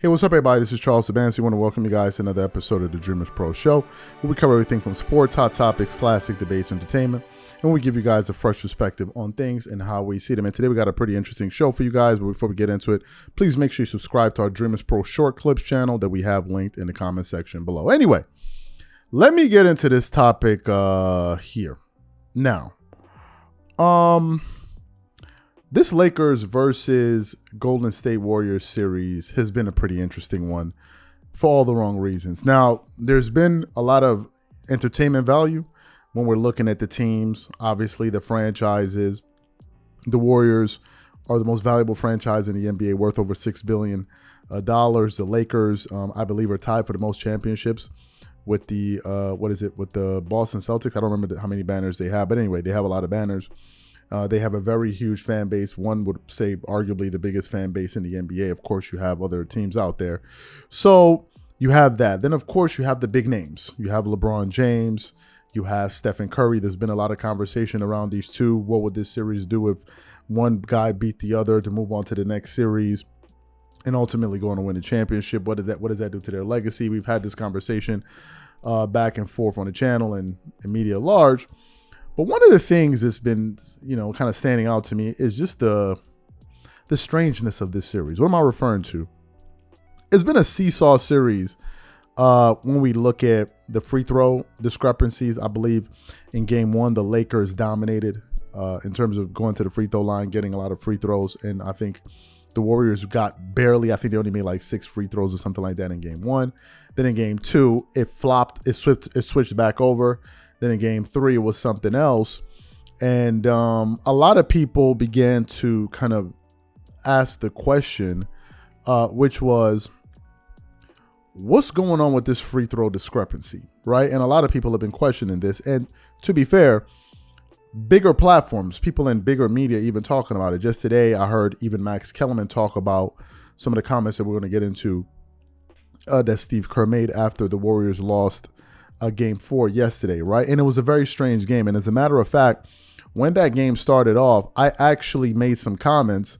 Hey, what's up, everybody? This is Charles Sabansi. I want to welcome you guys to another episode of the Dreamerspro Show, where we cover everything from sports, hot topics, classic debates, entertainment, and we give you guys a fresh perspective on things and how we see them. And today we got a pretty interesting show for you guys, but before we get into it, please make sure you subscribe to our Dreamerspro Short Clips channel that we have linked in the comment section below. Anyway, let me get into this topic here. Now, this Lakers versus Golden State Warriors series has been a pretty interesting one for all the wrong reasons. Now, there's been a lot of entertainment value when we're looking at the teams. Obviously, the franchises. The Warriors are the most valuable franchise in the NBA, worth over $6 billion. The Lakers, I believe, are tied for the most championships with the, with the Boston Celtics. I don't remember how many banners they have, but anyway, they have a lot of banners. They have a very huge fan base. One would say arguably the biggest fan base in the NBA. Of course, you have other teams out there. So you have that. Then, of course, you have the big names. You have LeBron James. You have Stephen Curry. There's been a lot of conversation around these two. What would this series do if one guy beat the other to move on to the next series and ultimately going to win the championship? What does that do to their legacy? We've had this conversation back and forth on the channel and media at large. But one of the things that's been, kind of standing out to me is just the strangeness of this series. What am I referring to? It's been a seesaw series when we look at the free throw discrepancies. I believe in game one, the Lakers dominated in terms of going to the free throw line, getting a lot of free throws. And I think the Warriors got barely, I think they only made like 6 free throws or something like that in game one. Then in game two, it flopped, it switched back over. Then in game 3, it was something else. And a lot of people began to kind of ask the question, which was, what's going on with this free throw discrepancy, right? And a lot of people have been questioning this. And to be fair, bigger platforms, people in bigger media even talking about it. Just today, I heard even Max Kellerman talk about some of the comments that we're going to get into that Steve Kerr made after the Warriors lost game 4 yesterday, right? And it was a very strange game. And as a matter of fact, when that game started off, I actually made some comments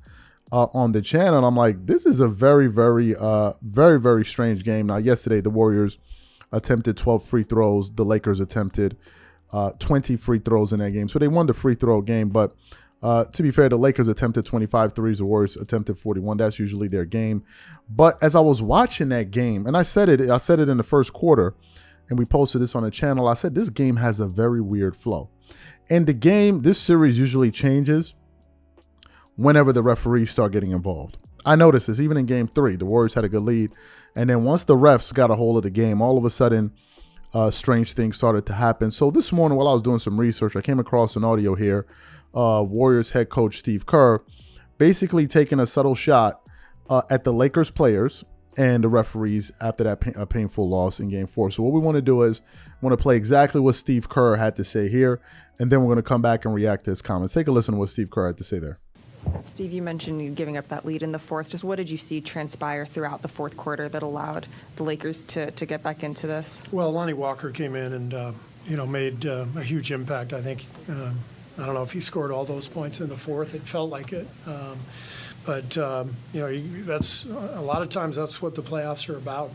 on the channel. And I'm like, this is a very, very, very strange game. Now, yesterday, the Warriors attempted 12 free throws. The Lakers attempted 20 free throws in that game. So they won the free throw game. But to be fair, the Lakers attempted 25 threes. The Warriors attempted 41. That's usually their game. But as I was watching that game, and I said it in the first quarter, and we posted this on the channel, I said this game has a very weird flow. And this series usually changes whenever the referees start getting involved. I noticed this even in game 3. The Warriors had a good lead. And then once the refs got a hold of the game, all of a sudden, strange things started to happen. So this morning, while I was doing some research, I came across an audio here of Warriors head coach Steve Kerr basically taking a subtle shot at the Lakers players and the referees after that painful loss in game 4. So what we want to do is want to play exactly what Steve Kerr had to say here, and then we're going to come back and react to his comments. Take a listen to what Steve Kerr had to say there. Steve, you mentioned you giving up that lead in the fourth. Just what did you see transpire throughout the fourth quarter that allowed the Lakers to get back into this? Well, Lonnie Walker came in and made a huge impact. I think I don't know if he scored all those points in the fourth. It felt like it. But that's a lot of times that's what the playoffs are about.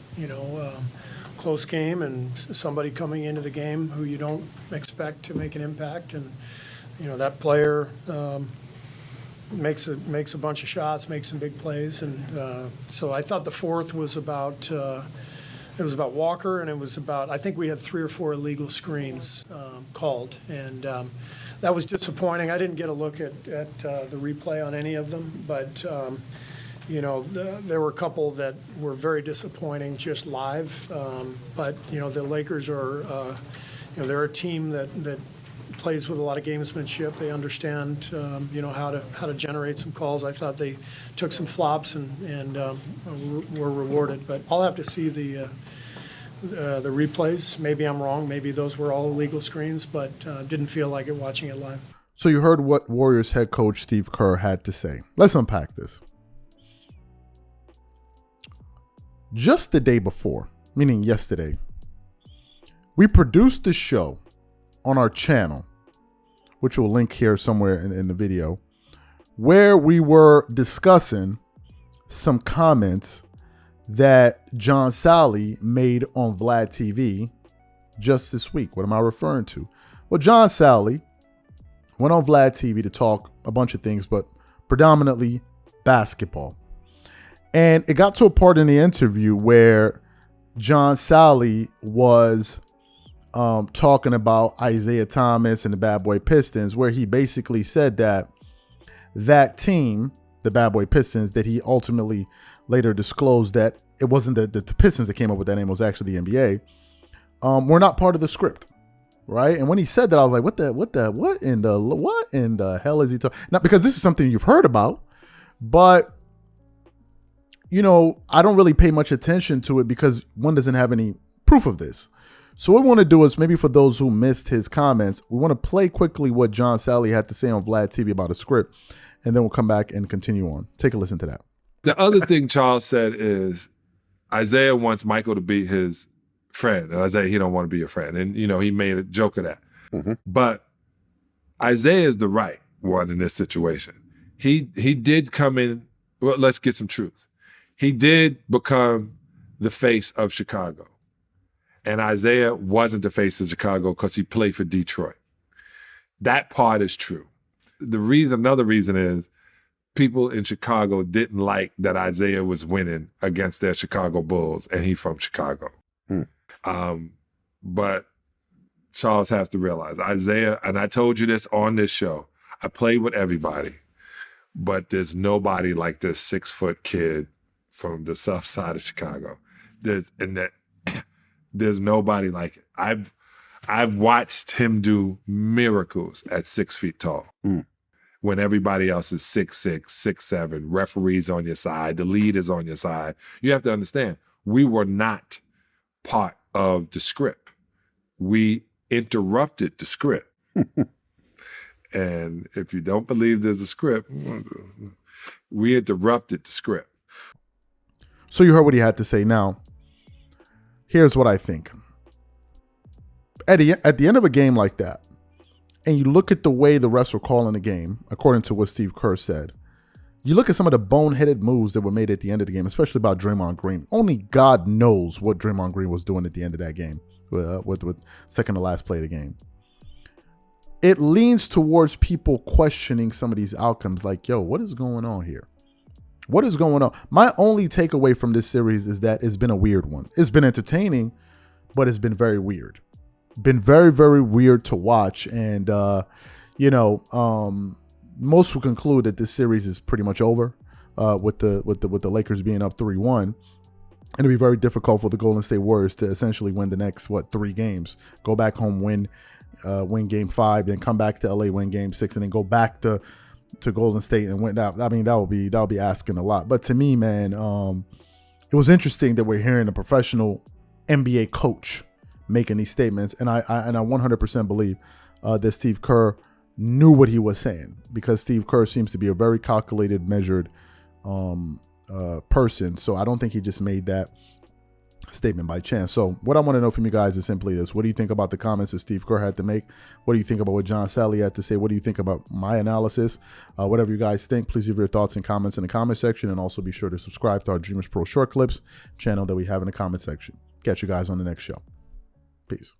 Close game and somebody coming into the game who you don't expect to make an impact, and that player makes a bunch of shots, makes some big plays, and so I thought the fourth was about. It was about Walker, and it was about, I think we had 3 or 4 illegal screens called, and that was disappointing. I didn't get a look at the replay on any of them, but there were a couple that were very disappointing just live. But the Lakers are, they're a team that plays with a lot of gamesmanship. They understand, how to generate some calls. I thought they took some flops and were rewarded. But I'll have to see the replays. Maybe I'm wrong. Maybe those were all illegal screens, but didn't feel like it watching it live. So you heard what Warriors head coach Steve Kerr had to say. Let's unpack this. Just the day before, meaning yesterday, we produced the show on our channel, which we'll link here somewhere in the video, where we were discussing some comments that John Salley made on Vlad TV just this week. What am I referring to? Well, John Salley went on Vlad TV to talk a bunch of things, but predominantly basketball. And it got to a part in the interview where John Salley was talking about Isaiah Thomas and the Bad Boy Pistons, where he basically said that team, the Bad Boy Pistons, that he ultimately later disclosed that it wasn't the Pistons that came up with that name, it was actually the NBA, were not part of the script, right? And when he said that, I was like, what in the hell is he talking? Not because this is something you've heard about, but I don't really pay much attention to it because one doesn't have any proof of this. So what we want to do is, maybe for those who missed his comments, we want to play quickly what John Salley had to say on Vlad TV about a script, and then we'll come back and continue on. Take a listen to that. The other thing Charles said is Isaiah wants Michael to be his friend, and Isaiah, he don't want to be your friend. And, he made a joke of that. Mm-hmm. But Isaiah is the right one in this situation. He did come in, well, let's get some truth. He did become the face of Chicago. And Isaiah wasn't the face of Chicago because he played for Detroit. That part is true. Another reason is people in Chicago didn't like that Isaiah was winning against their Chicago Bulls, and he's from Chicago. But Charles has to realize, Isaiah, and I told you this on this show, I played with everybody, but there's nobody like this 6-foot kid from the south side of Chicago. There's nobody like it. I've watched him do miracles at 6 feet tall. When everybody else is 6'6", 6'7", referees on your side, the lead is on your side. You have to understand, we were not part of the script. We interrupted the script. And if you don't believe there's a script, we interrupted the script. So you heard what he had to say. Now, here's what I think. At the end of a game like that, and you look at the way the refs were calling the game, according to what Steve Kerr said, you look at some of the boneheaded moves that were made at the end of the game, especially about Draymond Green. Only God knows what Draymond Green was doing at the end of that game, with second to last play of the game. It leans towards people questioning some of these outcomes, like, yo, what is going on here? What is going on? My only takeaway from this series is that it's been a weird one. It's been entertaining, but it's been very weird. Been very, very weird to watch. And, most will conclude that this series is pretty much over with the Lakers being up 3-1. And it'll be very difficult for the Golden State Warriors to essentially win the next, 3 games. Go back home, win game 5, then come back to LA, win game 6, and then go back to Golden State and win that. I mean, that would be asking a lot. But to me, man, it was interesting that we're hearing a professional NBA coach making these statements, and I 100% believe that Steve Kerr knew what he was saying, because Steve Kerr seems to be a very calculated, measured person. So I don't think he just made that statement by chance. So what I want to know from you guys is simply this: what do you think about the comments that Steve Kerr had to make? What do you think about what John Salley had to say? What do you think about my analysis? Whatever you guys think, please leave your thoughts and comments in the comment section, and also be sure to subscribe to our Dreamerspro Short Clips channel that we have in the comment section. Catch you guys on the next show. Peace.